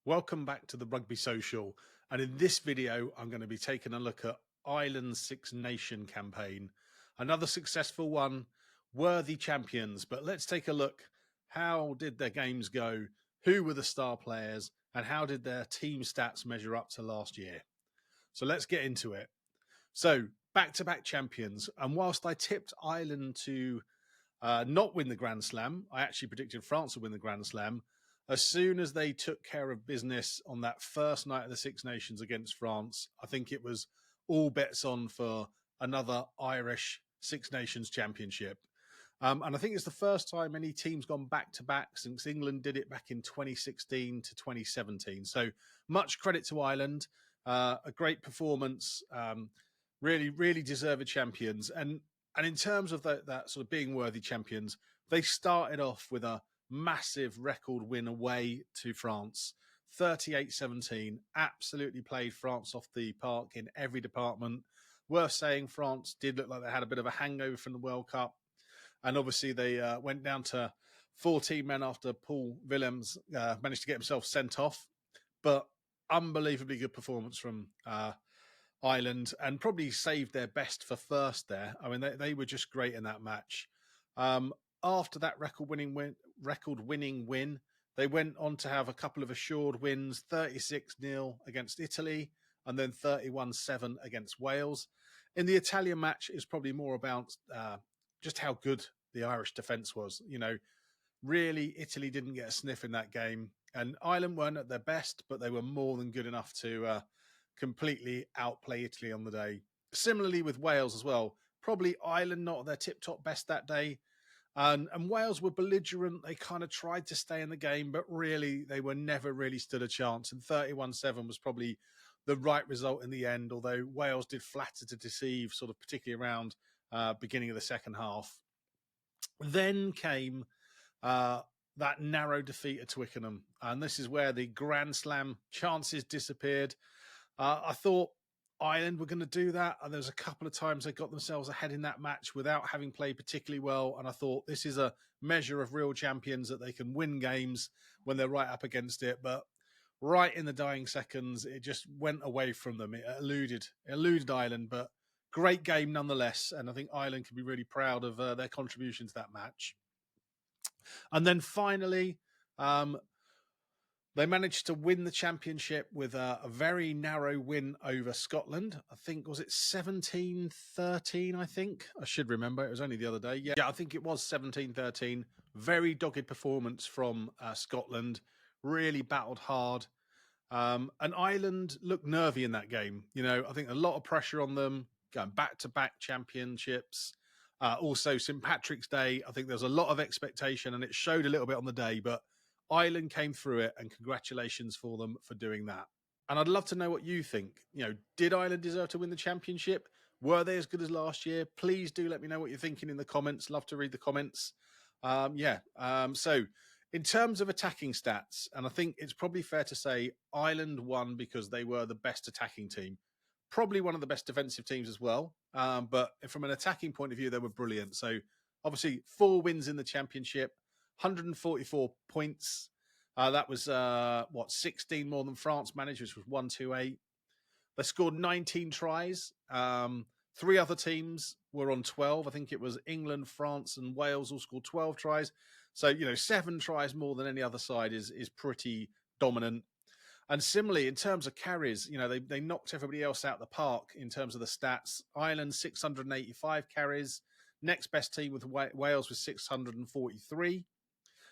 Welcome back to the Rugby Social, and in this video I'm going to be taking a look at Ireland's Six Nation campaign. Another successful one, worthy champions, but let's take a look. How did their games go? Who were the star players? And how did their team stats measure up to last year? So let's get into it. So back-to-back champions, and whilst I tipped Ireland to not win the Grand Slam, I actually predicted France would win the Grand Slam. As soon as they took care of business on that first night of the Six Nations against France, I think it was all bets on for another Irish Six Nations championship. And I think it's the first time any team's gone back to back since England did it back in 2016 to 2017. So much credit to Ireland. A great performance. Really deserved champions. And in terms of that sort of being worthy champions, they started off with a massive record win away to France, 38-17. Absolutely played France off the park in every department. Worth saying, France did look like they had a bit of a hangover from the World Cup. And obviously they went down to 14 men after Paul Willems managed to get himself sent off. But unbelievably good performance from Ireland, and probably saved their best for first there. I mean, they were just great in that match. After that record-winning win, they went on to have a couple of assured wins, 36-0 against Italy and then 31-7 against Wales. In the Italian match, it's probably more about just how good the Irish defence was. You know, really, Italy didn't get a sniff in that game, and Ireland weren't at their best, but they were more than good enough to completely outplay Italy on the day. Similarly with Wales as well. Probably Ireland not at their tip-top best that day. And Wales were belligerent. They kind of tried to stay in the game, but really they were never really stood a chance. And 31-7 was probably the right result in the end, although Wales did flatter to deceive, sort of particularly around beginning of the second half. Then came that narrow defeat at Twickenham. And this is where the Grand Slam chances disappeared. I thought Ireland were going to do that. And there was a couple of times they got themselves ahead in that match without having played particularly well. And I thought this is a measure of real champions, that they can win games when they're right up against it. But right in the dying seconds, it just went away from them. It eluded Ireland, but great game nonetheless. And I think Ireland can be really proud of their contribution to that match. And then finally, they managed to win the championship with a very narrow win over Scotland. I think, was it 17-13, I think? I should remember. It was only the other day. Yeah, I think it was 17-13. Very dogged performance from Scotland. Really battled hard. And Ireland looked nervy in that game. You know, I think a lot of pressure on them, going back-to-back championships. Also, St. Patrick's Day, I think there's a lot of expectation, and it showed a little bit on the day, but Ireland came through it, and congratulations for them for doing that. And I'd love to know what you think. You know, did Ireland deserve to win the championship? Were they as good as last year? Please do let me know what you're thinking in the comments. Love to read the comments. So in terms of attacking stats, and I think it's probably fair to say Ireland won because they were the best attacking team. Probably one of the best defensive teams as well. But from an attacking point of view, they were brilliant. So obviously 4 wins in the championship, 144 points. That was, 16 more than France managed, which was 128. They scored 19 tries. 3 other teams were on 12. I think it was England, France, and Wales all scored 12 tries. So, 7 tries more than any other side is pretty dominant. And similarly, in terms of carries, they knocked everybody else out the park in terms of the stats. Ireland, 685 carries. Next best team with Wales was 643.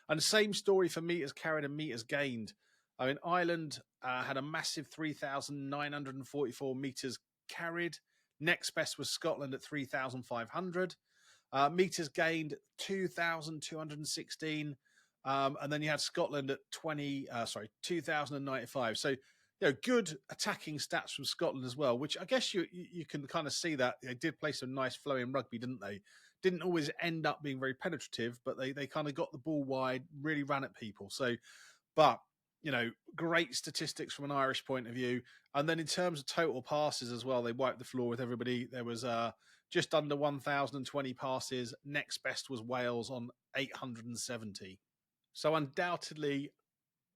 And the same story for meters carried and meters gained. I mean, Ireland had a massive 3,944 meters carried. Next best was Scotland at 3,500. Meters gained 2,216. And then you had Scotland at 2,095. So, good attacking stats from Scotland as well, which I guess you can kind of see that they did play some nice flowing rugby, didn't they? Didn't always end up being very penetrative, but they kind of got the ball wide, really ran at people. So, but, great statistics from an Irish point of view. And then in terms of total passes as well, they wiped the floor with everybody. There was just under 1,020 passes. Next best was Wales on 870. So undoubtedly,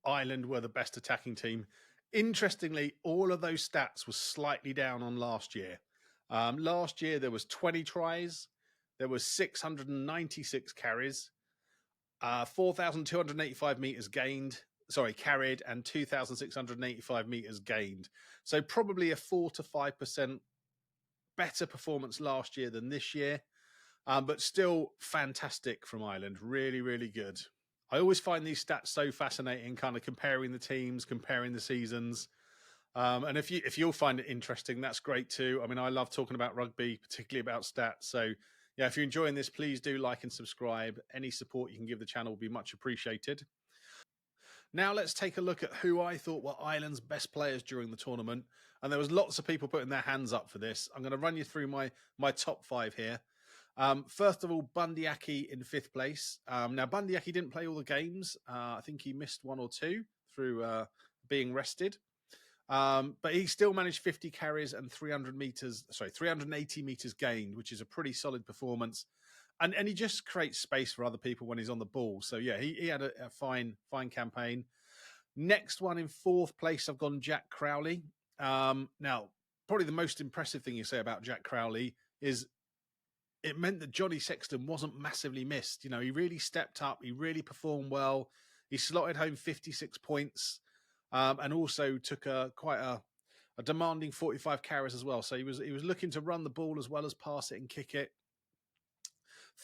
Ireland were the best attacking team. Interestingly, all of those stats were slightly down on last year. Last year there was 20 tries, there was 696 carries, 4,285 meters carried, and 2,685 meters gained. So probably a 4 to 5% better performance last year than this year, but still fantastic from Ireland. Really, really good. I always find these stats so fascinating, kind of comparing the teams, comparing the seasons. And if you'll find it interesting, that's great too. I mean, I love talking about rugby, particularly about stats. So yeah, if you're enjoying this, please do like and subscribe. Any support you can give the channel will be much appreciated. Now let's take a look at who I thought were Ireland's best players during the tournament. And there was lots of people putting their hands up for this. I'm going to run you through my top 5 here. First of all, Bundyaki in 5th place. Now, Bundyaki didn't play all the games. I think he missed 1 or 2 through being rested. But he still managed 50 carries and 380 meters gained, which is a pretty solid performance. And he just creates space for other people when he's on the ball. So yeah, he had a fine campaign. Next one in 4th place, I've gone Jack Crowley. Now, probably the most impressive thing you say about Jack Crowley is it meant that Johnny Sexton wasn't massively missed. You know, he really stepped up. He really performed well. He slotted home 56 points, and also took quite a demanding 45 carries as well. So he was looking to run the ball as well as pass it and kick it.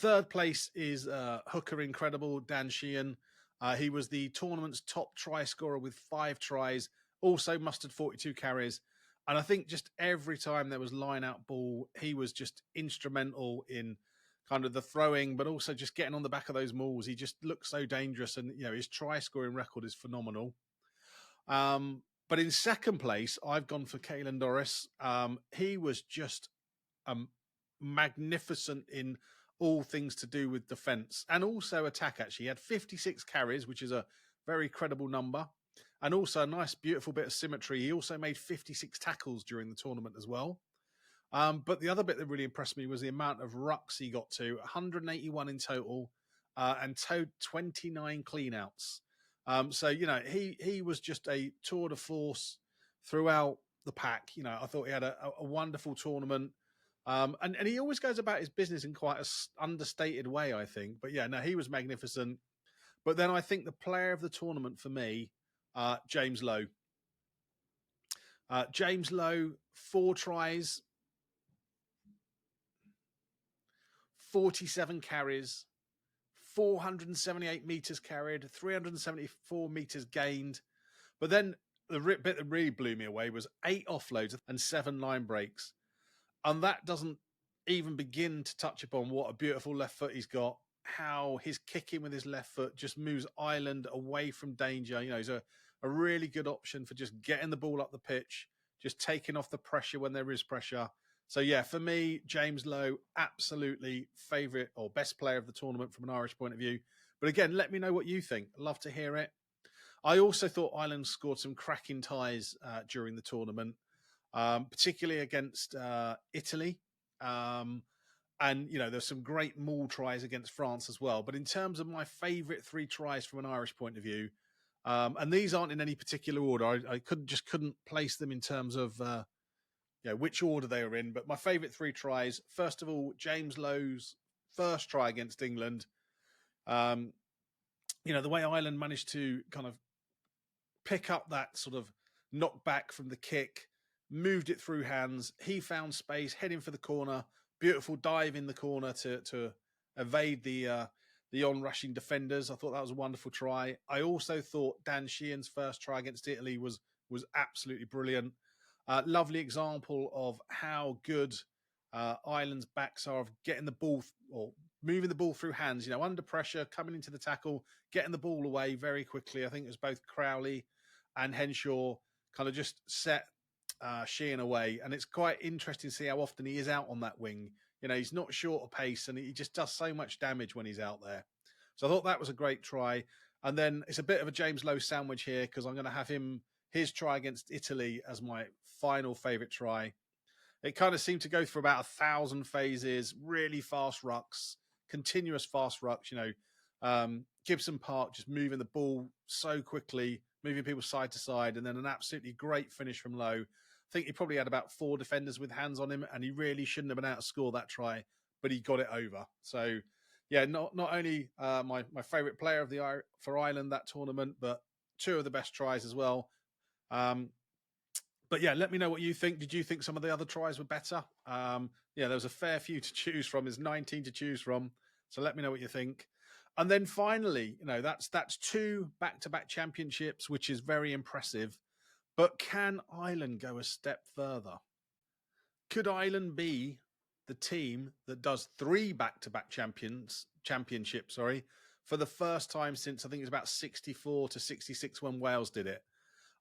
3rd place is hooker incredible Dan Sheehan. He was the tournament's top try scorer with 5 tries. Also mustered 42 carries. And I think just every time there was line out ball, he was just instrumental in kind of the throwing, but also just getting on the back of those mauls. He just looked so dangerous, and you know his try scoring record is phenomenal. But in 2nd place, I've gone for Caelan Doris. He was just magnificent in all things to do with defense and also attack. Actually, he had 56 carries, which is a very credible number. And also a nice, beautiful bit of symmetry. He also made 56 tackles during the tournament as well. But the other bit that really impressed me was the amount of rucks he got to, 181 in total, and towed 29 cleanouts. So, you know, he was just a tour de force throughout the pack. You know, I thought he had a wonderful tournament. And he always goes about his business in quite a understated way, I think. But yeah, no, he was magnificent. But then I think the player of the tournament for me, James Lowe. James Lowe, 4 tries, 47 carries, 478 meters carried, 374 meters gained. But then the bit that really blew me away was 8 offloads and 7 line breaks. And that doesn't even begin to touch upon what a beautiful left foot he's got, how his kicking with his left foot just moves Ireland away from danger. You know, he's a really good option for just getting the ball up the pitch, just taking off the pressure when there is pressure. So yeah, for me, James Lowe, absolutely favourite or best player of the tournament from an Irish point of view. But again, let me know what you think. Love to hear it. I also thought Ireland scored some cracking ties during the tournament, particularly against Italy. And, you know, there's some great maul tries against France as well. But in terms of my favourite 3 tries from an Irish point of view, and these aren't in any particular order, I couldn't place them in terms of which order they were in. But my favourite 3 tries, first of all, James Lowe's first try against England. You know, the way Ireland managed to kind of pick up that sort of knockback from the kick, moved it through hands. He found space, heading for the corner. Beautiful dive in the corner to evade the on-rushing defenders. I thought that was a wonderful try. I also thought Dan Sheehan's first try against Italy was absolutely brilliant. Lovely example of how good Ireland's backs are of getting the ball or moving the ball through hands, you know, under pressure, coming into the tackle, getting the ball away very quickly. I think it was both Crowley and Henshaw kind of just set Sheehan away. And it's quite interesting to see how often he is out on that wing. You know, he's not short of pace and he just does so much damage when he's out there. So I thought that was a great try. And then it's a bit of a James Lowe sandwich here because I'm going to have his try against Italy as my final favourite try. It kind of seemed to go through about 1,000 phases, really fast rucks, continuous fast rucks, you know. Gibson Park just moving the ball so quickly, moving people side to side, and then an absolutely great finish from low. I think he probably had about 4 defenders with hands on him, and he really shouldn't have been able to score that try, but he got it over. So, yeah, not only my favourite player of for Ireland that tournament, but 2 of the best tries as well. But yeah, let me know what you think. Did you think some of the other tries were better? Yeah, there was a fair few to choose from. There's 19 to choose from. So let me know what you think. And then finally, that's 2 back-to-back championships, which is very impressive. But can Ireland go a step further? Could Ireland be the team that does 3 back-to-back championships, for the first time since I think it was about 64 to 66 when Wales did it?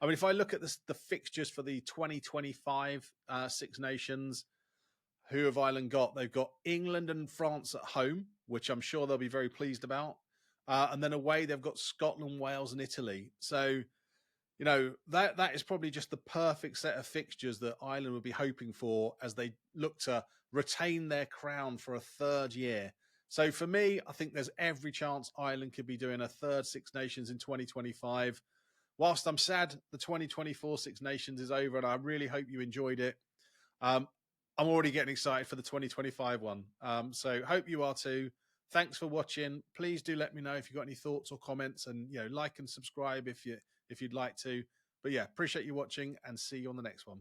I mean, if I look at the fixtures for the 2025 Six Nations, who have Ireland got? They've got England and France at home, which I'm sure they'll be very pleased about. And then away, they've got Scotland, Wales, and Italy. So, that is probably just the perfect set of fixtures that Ireland would be hoping for as they look to retain their crown for a 3rd year. So for me, I think there's every chance Ireland could be doing a 3rd Six Nations in 2025. Whilst I'm sad the 2024 Six Nations is over, and I really hope you enjoyed it, I'm already getting excited for the 2025 one. So hope you are too. Thanks for watching. Please do let me know if you've got any thoughts or comments, and like and subscribe if you'd like to. But yeah, appreciate you watching, and see you on the next one.